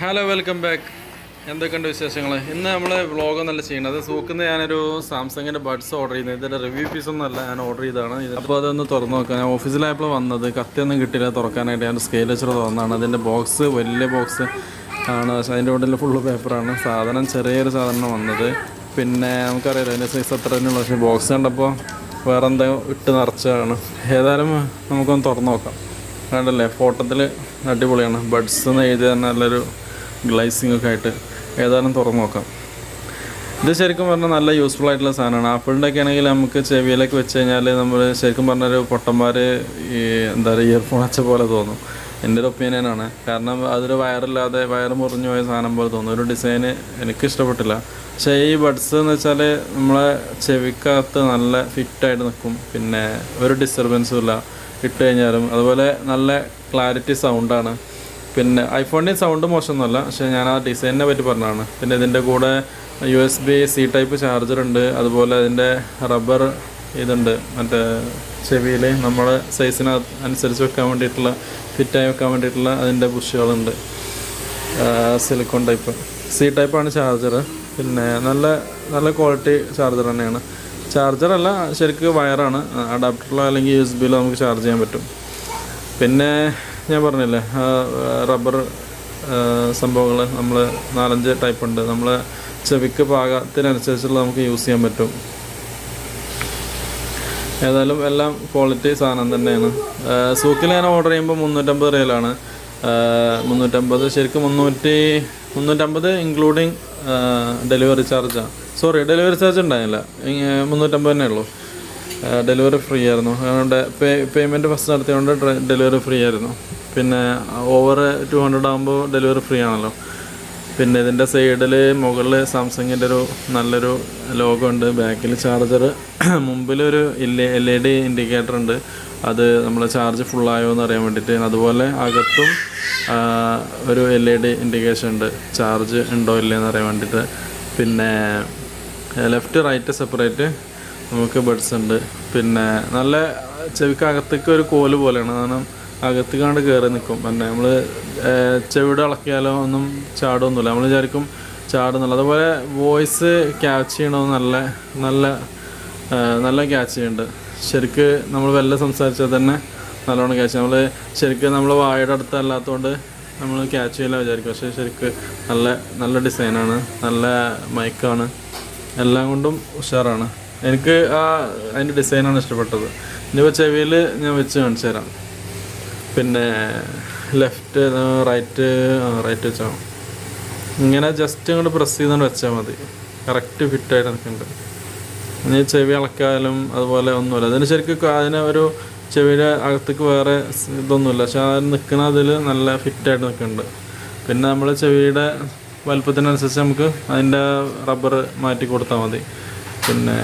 Hello welcome back. എന്തൊക്കെയുണ്ട് വിശേഷങ്ങൾ? ഇന്ന് നമ്മൾ വ്ളോഗൊന്നല്ല ചെയ്യുന്നത്. സൂക്കിൽ ഞാനൊരു സാംസങ്ങിൻ്റെ ബഡ്സ് ഓർഡർ ചെയ്യുന്നത്. ഇതിൻ്റെ റിവ്യൂ പീസൊന്നുമല്ല, ഞാൻ ഓർഡർ ചെയ്തതാണ്. അപ്പോൾ അതൊന്ന് തുറന്ന് നോക്കാം. ഞാൻ ഓഫീസിലായപ്പോൾ വന്നത്, കത്തിയൊന്നും കിട്ടില്ല തുറക്കാനായിട്ട്. ഞാൻ സ്കെയിൽ വെച്ചിട്ട് തുറന്നതാണ്. അതിൻ്റെ ബോക്സ് വലിയ ബോക്സ് ആണ്, പക്ഷേ അതിൻ്റെ ഉള്ളിൽ ഫുള്ള് പേപ്പറാണ്. സാധനം ചെറിയൊരു സാധനം വന്നത്. പിന്നെ നമുക്കറിയാലോ അതിൻ്റെ സൈസ് അത്ര തന്നെയുള്ളൂ. പക്ഷേ ബോക്സ് കണ്ടപ്പോൾ വേറെ എന്താ ഇട്ട് നിറച്ചതാണ്. ഏതായാലും നമുക്കൊന്ന് തുറന്ന് നോക്കാം. കണ്ടല്ലേ, ഫോട്ടോത്തിൽ അടിപൊളിയാണ്. ബഡ്സ് എന്ന് എഴുതിയ നല്ലൊരു ഗ്ലൈസിങ് ഒക്കെ ആയിട്ട്. ഏതായാലും തുറന്ന് നോക്കാം. ഇത് ശരിക്കും പറഞ്ഞാൽ നല്ല യൂസ്ഫുൾ ആയിട്ടുള്ള സാധനമാണ്. ആപ്പിളിൻ്റെ ഒക്കെ ആണെങ്കിൽ നമുക്ക് ചെവിയിലേക്ക് വെച്ച് കഴിഞ്ഞാൽ നമ്മൾ ശരിക്കും പറഞ്ഞൊരു പൊട്ടന്മാർ എന്താ പറയുക ഇയർഫോൺ വെച്ച പോലെ തോന്നും. എൻ്റെ ഒരു ഒപ്പീനിയനാണ്. കാരണം അതൊരു വയറില്ലാതെ വയറ് മുറിഞ്ഞു പോയ സാധനം പോലെ തോന്നും. ഒരു ഡിസൈന് എനിക്കിഷ്ടപ്പെട്ടില്ല. പക്ഷേ ഈ ബഡ്സ് എന്ന് വെച്ചാൽ നമ്മളെ ചെവിക്കകത്ത് നല്ല ഫിറ്റായിട്ട് നിൽക്കും. പിന്നെ ഒരു ഡിസ്റ്റർബൻസും ഇല്ല ഇട്ട് കഴിഞ്ഞാലും. അതുപോലെ നല്ല ക്ലാരിറ്റി സൗണ്ടാണ്. പിന്നെ ഐഫോണിൻ്റെ സൗണ്ട് മോശമൊന്നുമല്ല, പക്ഷേ ഞാൻ ആ ഡിസൈനിനെ പറ്റി പറഞ്ഞതാണ്. പിന്നെ ഇതിൻ്റെ കൂടെ USB-C ടൈപ്പ് ചാർജറുണ്ട്. അതുപോലെ അതിൻ്റെ റബ്ബർ ഇതുണ്ട്, മറ്റേ ചെവിയിൽ നമ്മുടെ സൈസിന് അനുസരിച്ച് വെക്കാൻ വേണ്ടിയിട്ടുള്ള, ഫിറ്റായി വെക്കാൻ വേണ്ടിയിട്ടുള്ള അതിൻ്റെ ബുഷുകളുണ്ട്. സിലിക്കോൺ ടൈപ്പ് C ടൈപ്പാണ് ചാർജർ. പിന്നെ നല്ല നല്ല ക്വാളിറ്റി ചാർജർ തന്നെയാണ്. ചാർജറല്ല, ശരിക്കും വയറാണ്. അഡാപ്റ്ററിലോ അല്ലെങ്കിൽ USB-ലോ നമുക്ക് ചാർജ് ചെയ്യാൻ പറ്റും. പിന്നെ ഞാൻ പറഞ്ഞില്ലേ, റബ്ബർ സംഭവങ്ങൾ നമ്മൾ 4-5 ടൈപ്പ് ഉണ്ട്. നമ്മൾ ചെവിക്ക് പാകത്തിനനുസരിച്ചുള്ള നമുക്ക് യൂസ് ചെയ്യാൻ പറ്റും. ഏതായാലും എല്ലാം ക്വാളിറ്റി സാധനം തന്നെയാണ്. സൂക്കിൽ ഞാൻ ഓർഡർ ചെയ്യുമ്പോൾ 350 റിയലാണ്. 350 ശരിക്കും 350 ഇൻക്ലൂഡിങ് ഡെലിവറി ചാർജാണ്. സോറി, ഡെലിവറി ചാർജ് ഉണ്ടായില്ല. 350 തന്നെ ഉള്ളൂ. ഡെലിവറി ഫ്രീ ആയിരുന്നു. അതുകൊണ്ട് പേയ്മെൻറ്റ് ഫസ്റ്റ് നടത്തിയതുകൊണ്ട് ഡെലിവറി ഫ്രീ ആയിരുന്നു. പിന്നെ ഓവർ 200 ആകുമ്പോൾ ഡെലിവറി ഫ്രീ ആണല്ലോ. പിന്നെ ഇതിൻ്റെ സൈഡിൽ മുകളിൽ സാംസങ്ങിൻ്റെ ഒരു നല്ലൊരു ലോഗോ ഉണ്ട്. ബാക്കിൽ ചാർജർ, മുമ്പിലൊരു LED ഇൻഡിക്കേറ്റർ ഉണ്ട്. അത് നമ്മൾ ചാർജ് ഫുള്ളായോ എന്ന് അറിയാൻ വേണ്ടിയിട്ട്. അതുപോലെ അകത്തും ഒരു LED ഇൻഡിക്കേഷൻ ഉണ്ട്, ചാർജ് ഉണ്ടോ ഇല്ലയെന്ന് അറിയാൻ വേണ്ടിയിട്ട്. പിന്നെ ലെഫ്റ്റ് റൈറ്റ് സെപ്പറേറ്റ് നമുക്ക് ബഡ്സ് ഉണ്ട്. പിന്നെ നല്ല ചെവിക്കകത്തേക്ക് ഒരു കോല് പോലെയാണ്. കാരണം അകത്തേക്കാണ്ട് കയറി നിൽക്കും. പിന്നെ നമ്മൾ ചെവിയുടെ ഇളക്കിയാലോ ഒന്നും ചാടുമൊന്നുമില്ല. നമ്മൾ വിചാരിക്കും ചാടുന്നില്ല. അതുപോലെ വോയിസ് ക്യാച്ച് ചെയ്യണമെന്ന് നല്ല ക്യാച്ച് ചെയ്യുന്നുണ്ട്. ശരിക്ക് നമ്മൾ വല്ല സംസാരിച്ചാൽ തന്നെ നല്ലോണം ക്യാച്ച് ചെയ്യും. നമ്മൾ ശരിക്കും നമ്മൾ വായുടെ അടുത്തല്ലാത്തതുകൊണ്ട് നമ്മൾ ക്യാച്ച് ചെയ്യില്ല വിചാരിക്കും. പക്ഷേ ശരിക്ക് നല്ല ഡിസൈനാണ്, നല്ല മൈക്കാണ്, എല്ലാം കൊണ്ടും ഉഷാറാണ്. എനിക്ക് അതിൻ്റെ ഡിസൈനാണ് ഇഷ്ടപ്പെട്ടത്. ഇനിയിപ്പോൾ ചെവിയിൽ ഞാൻ വെച്ച് കാണിച്ചു തരാം. പിന്നെ ലെഫ്റ്റ് റൈറ്റ് വെച്ചാൽ ഇങ്ങനെ ജസ്റ്റ് ഇങ്ങോട്ട് പ്രസ് ചെയ്തുകൊണ്ട് വെച്ചാൽ മതി. കറക്റ്റ് ഫിറ്റായിട്ട് നിൽക്കുന്നുണ്ട്. ഇനി ചെവി ഇളക്കാലും അതുപോലെ ഒന്നുമില്ല. അതിന് ശരിക്കും അതിന് ഒരു ചെവിയുടെ അകത്തേക്ക് വേറെ ഇതൊന്നുമില്ല. പക്ഷെ അതിന് നിൽക്കുന്ന അതിൽ നല്ല ഫിറ്റായിട്ട് നിൽക്കുന്നുണ്ട്. പിന്നെ നമ്മൾ ചെവിയുടെ വലുപ്പത്തിനനുസരിച്ച് നമുക്ക് അതിൻ്റെ റബ്ബർ മാറ്റി കൊടുത്താൽ മതി. പിന്നെ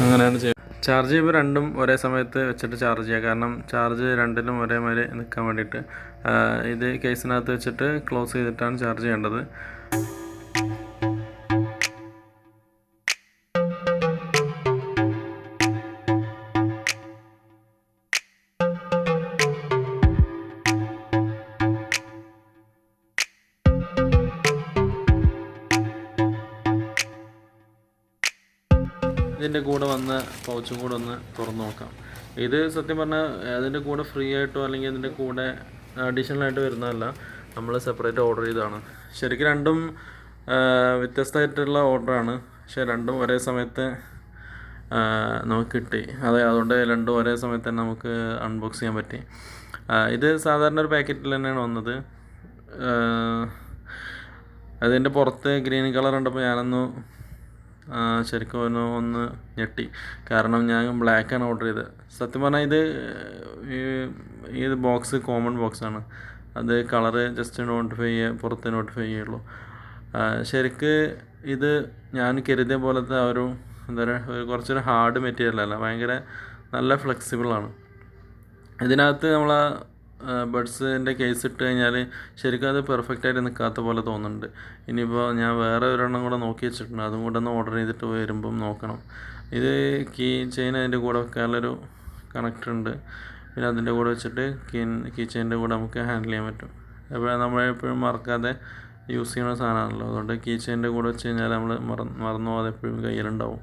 അങ്ങനെയാണ് ചെയ്യുക. ചാർജ് ചെയ്യുമ്പോൾ രണ്ടും ഒരേ സമയത്ത് വെച്ചിട്ട് ചാർജ് ചെയ്യുക. കാരണം ചാർജ് രണ്ടിലും ഒരേമാതിരി നിൽക്കാൻ വേണ്ടിയിട്ട്. ഇത് കേസിനകത്ത് വെച്ചിട്ട് ക്ലോസ് ചെയ്തിട്ടാണ് ചാർജ് ചെയ്യേണ്ടത്. ഇതിൻ്റെ കൂടെ വന്ന പൗച്ചും കൂടെ ഒന്ന് തുറന്ന് നോക്കാം. ഇത് സത്യം പറഞ്ഞാൽ അതിൻ്റെ കൂടെ ഫ്രീ ആയിട്ടോ അല്ലെങ്കിൽ അതിൻ്റെ കൂടെ അഡീഷണലായിട്ട് വരുന്നതല്ല, നമ്മൾ സെപ്പറേറ്റ് ഓർഡർ ചെയ്തതാണ്. ശരിക്കും രണ്ടും വ്യത്യസ്തമായിട്ടുള്ള ഓർഡറാണ്. പക്ഷേ രണ്ടും ഒരേ സമയത്ത് നമുക്ക് കിട്ടി. അതുകൊണ്ട് രണ്ടും ഒരേ സമയത്ത് തന്നെ നമുക്ക് അൺബോക്സ് ചെയ്യാൻ പറ്റി. ഇത് സാധാരണ ഒരു പാക്കറ്റിൽ തന്നെയാണ് വന്നത്. അതിൻ്റെ പുറത്ത് ഗ്രീൻ കളർ ഉണ്ടപ്പോൾ ഞാനൊന്ന് ശരിക്കും ഒന്ന് ഞെട്ടി. കാരണം ഞാൻ ബ്ലാക്കാണ് ഓർഡർ ചെയ്തത്. സത്യം പറഞ്ഞാൽ ഇത് ബോക്സ് കോമൺ ബോക്സാണ്. അത് കളറ് ജസ്റ്റ് പുറത്ത് നോട്ടിഫൈ ചെയ്യുള്ളൂ. ശരിക്ക് ഇത് ഞാൻ കരുതിയ പോലത്തെ ഒരു എന്താ പറയുക, കുറച്ചൊരു ഹാർഡ് മെറ്റീരിയലല്ല, ഭയങ്കര നല്ല ഫ്ലെക്സിബിളാണ്. ഇതിനകത്ത് നമ്മൾ ബഡ്സിൻ്റെ കേസ് ഇട്ട് കഴിഞ്ഞാൽ ശരിക്കും അത് പെർഫെക്റ്റായിട്ട് നിൽക്കാത്ത പോലെ തോന്നുന്നുണ്ട്. ഇനിയിപ്പോൾ ഞാൻ വേറെ ഒരെണ്ണം കൂടെ നോക്കി വെച്ചിട്ടുണ്ട്, അതും കൂടെ ഒന്ന് ഓർഡർ ചെയ്തിട്ട് വരുമ്പം നോക്കണം. ഇത് കീ ചെയിൻ അതിൻ്റെ കൂടെ വെക്കാനുള്ളൊരു കണക്ടർ ഉണ്ട്. പിന്നെ അതിൻ്റെ കൂടെ വെച്ചിട്ട് കീ ചെയിൻ്റെ കൂടെ നമുക്ക് ഹാൻഡിൽ ചെയ്യാൻ പറ്റും. അപ്പോൾ നമ്മളെപ്പോഴും മറക്കാതെ യൂസ് ചെയ്യുന്ന സാധനമാണല്ലോ. അതുകൊണ്ട് കീ ചെയിൻ്റെ കൂടെ വെച്ച് കഴിഞ്ഞാൽ നമ്മൾ മറന്നു പോകാതെ എപ്പോഴും കയ്യിലുണ്ടാവും.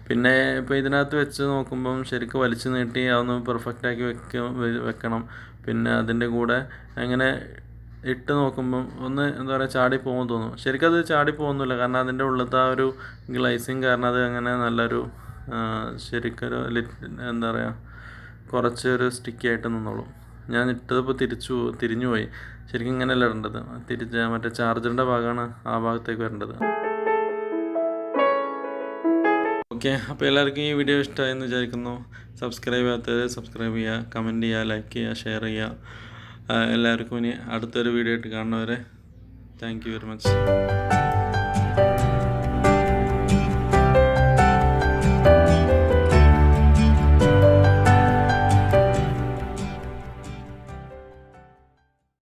പിന്നെ ഇപ്പോൾ ഇതിനകത്ത് വെച്ച് നോക്കുമ്പം ശരിക്കും വലിച്ചു നീട്ടി അതൊന്ന് പെർഫെക്റ്റാക്കി വെക്കണം. പിന്നെ അതിൻ്റെ കൂടെ അങ്ങനെ ഇട്ട് നോക്കുമ്പം ഒന്ന് എന്താ പറയുക ചാടിപ്പോകുമെന്ന് തോന്നും. ശരിക്കും അത് ചാടിപ്പോകുന്നില്ല, കാരണം അതിൻ്റെ ഉള്ളിലത്തെ ആ ഒരു ഗ്ലൈസിങ് കാരണം അത് അങ്ങനെ നല്ലൊരു ശരിക്കൊരു എന്താ പറയുക കുറച്ചൊരു സ്റ്റിക്കി ആയിട്ട് നിന്നോളും. ഞാൻ ഇട്ടതിപ്പോൾ തിരിഞ്ഞു പോയി. ശരിക്കും ഇങ്ങനെയല്ല ഇടേണ്ടത്, മറ്റേ ചാർജറിൻ്റെ ഭാഗമാണ് ആ ഭാഗത്തേക്ക് വരേണ്ടത്. ഓക്കെ, അപ്പോൾ എല്ലാവർക്കും ഈ വീഡിയോ ഇഷ്ടമായെന്ന് വിചാരിക്കുന്നു. സബ്സ്ക്രൈബ് ചെയ്യാത്തവർ സബ്സ്ക്രൈബ് ചെയ്യുക, കമൻറ്റ് ചെയ്യുക, ലൈക്ക് ചെയ്യുക, ഷെയർ ചെയ്യുക. എല്ലാവർക്കും ഇനി അടുത്തൊരു വീഡിയോ ആയിട്ട് കാണുന്നവരെ താങ്ക് യു വെരി മച്ച്.